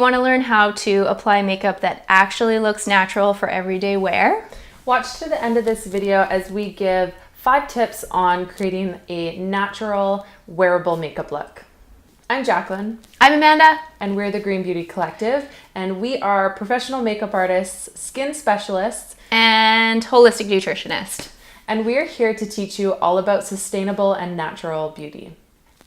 you want to learn how to apply makeup that actually looks natural for everyday wear? Watch to the end of this video as we give 5 tips on creating a natural, wearable makeup look. I'm Jacqueline. I'm Amanda. And we're the Green Beauty Collective. And we are professional makeup artists, skin specialists, and holistic nutritionist. And we're here to teach you all about sustainable and natural beauty.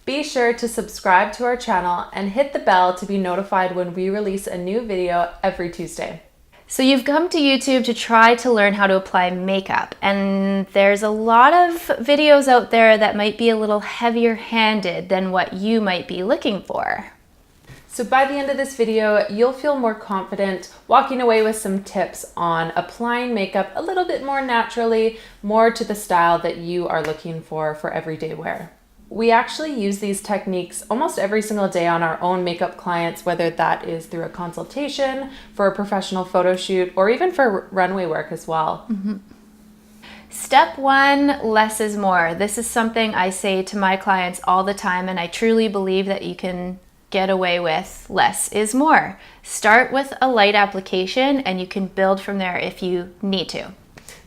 Be sure to subscribe to our channel and hit the bell to be notified when we release a new video every Tuesday. So you've come to YouTube to try to learn how to apply makeup, and there's a lot of videos out there that might be a little heavier handed than what you might be looking for. So by the end of this video, you'll feel more confident walking away with some tips on applying makeup a little bit more naturally, more to the style that you are looking for everyday wear. We actually use these techniques almost every single day on our own makeup clients, whether that is through a consultation, for a professional photo shoot, or even for runway work as well. Mm-hmm. Step 1, less is more. This is something I say to my clients all the time, and I truly believe that you can get away with less is more. Start with a light application and you can build from there if you need to.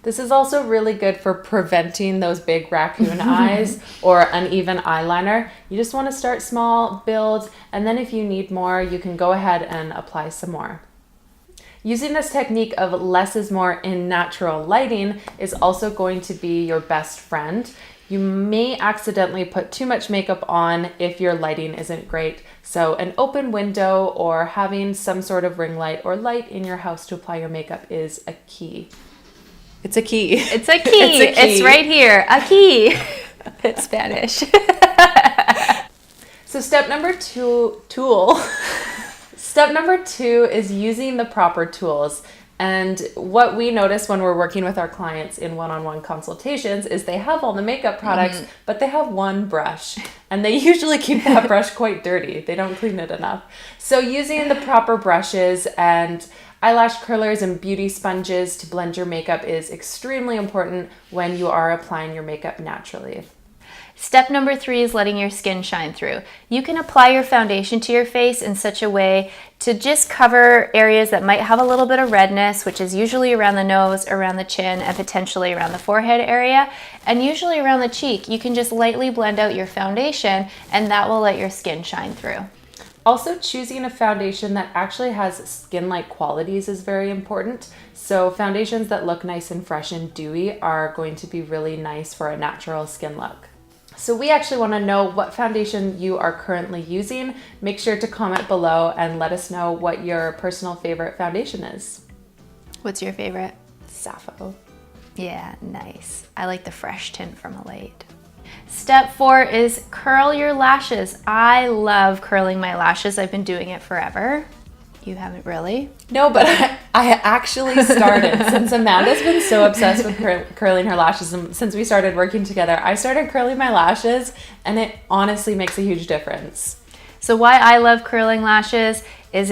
This is also really good for preventing those big raccoon eyes or uneven eyeliner. You just want to start small, build, and then if you need more, you can go ahead and apply some more. Using this technique of less is more in natural lighting is also going to be your best friend. You may accidentally put too much makeup on if your lighting isn't great. So an open window or having some sort of ring light or light in your house to apply your makeup is a key. It's a key. It's a key. It's right here. A key. It's Spanish. So step number 2 is using the proper tools. And what we notice when we're working with our clients in one-on-one consultations is they have all the makeup products, but they have one brush. And they usually keep that brush quite dirty. They don't clean it enough. So using the proper brushes and eyelash curlers and beauty sponges to blend your makeup is extremely important when you are applying your makeup naturally. Step number 3 is letting your skin shine through. You can apply your foundation to your face in such a way to just cover areas that might have a little bit of redness, which is usually around the nose, around the chin, and potentially around the forehead area, and usually around the cheek. You can just lightly blend out your foundation and that will let your skin shine through. Also, choosing a foundation that actually has skin-like qualities is very important. So foundations that look nice and fresh and dewy are going to be really nice for a natural skin look. So we actually want to know what foundation you are currently using. Make sure to comment below and let us know what your personal favorite foundation is. What's your favorite? Sappho. Yeah, nice. I like the fresh tint from Elate. Step 4 is curl your lashes. I love curling my lashes. I've been doing it forever. You haven't really? No, but I actually started. Since Amanda's been so obsessed with curling her lashes, and since we started working together, I started curling my lashes, and it honestly makes a huge difference. So why I love curling lashes is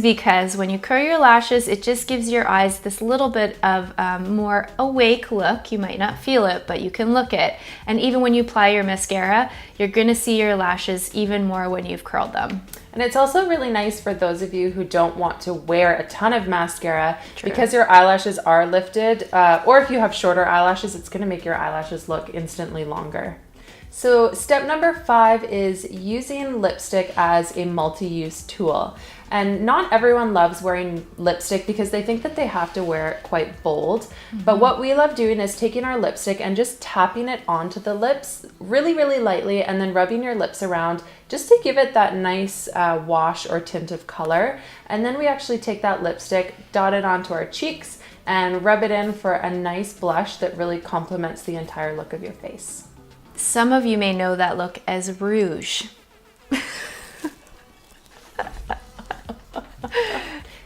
because when you curl your lashes, it just gives your eyes this little bit of more awake look. You might not feel it, but you can look it. And even when you apply your mascara, you're gonna see your lashes even more when you've curled them. And it's also really nice for those of you who don't want to wear a ton of mascara. True. Because your eyelashes are lifted, or if you have shorter eyelashes, it's gonna make your eyelashes look instantly longer. So step number 5 is using lipstick as a multi-use tool. And not everyone loves wearing lipstick because they think that they have to wear it quite bold. But what we love doing is taking our lipstick and just tapping it onto the lips really, really lightly and then rubbing your lips around just to give it that nice wash or tint of color. And then we actually take that lipstick, dot it onto our cheeks, and rub it in for a nice blush that really complements the entire look of your face. Some of you may know that look as rouge.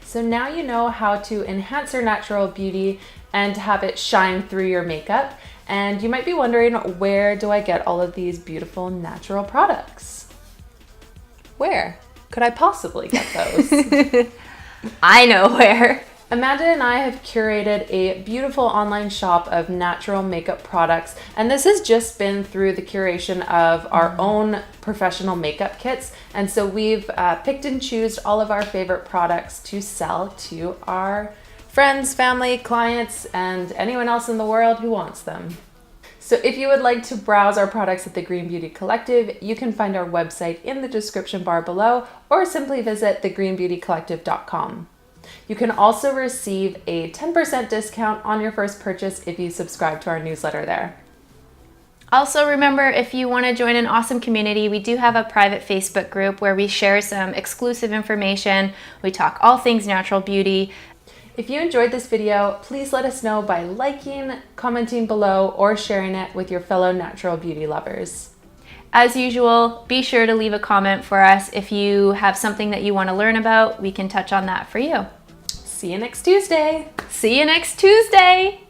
So now you know how to enhance your natural beauty and have it shine through your makeup. And you might be wondering, where do I get all of these beautiful natural products? Where could I possibly get those? I know where. Amanda and I have curated a beautiful online shop of natural makeup products, and this has just been through the curation of our own professional makeup kits. And so we've picked and chosen all of our favorite products to sell to our friends, family, clients, and anyone else in the world who wants them. So if you would like to browse our products at the Green Beauty Collective, you can find our website in the description bar below, or simply visit thegreenbeautycollective.com. You can also receive a 10% discount on your first purchase if you subscribe to our newsletter there. Also remember, if you want to join an awesome community, we do have a private Facebook group where we share some exclusive information. We talk all things natural beauty. If you enjoyed this video, please let us know by liking, commenting below, or sharing it with your fellow natural beauty lovers. As usual, be sure to leave a comment for us. If you have something that you want to learn about, we can touch on that for you. See you next Tuesday. See you next Tuesday.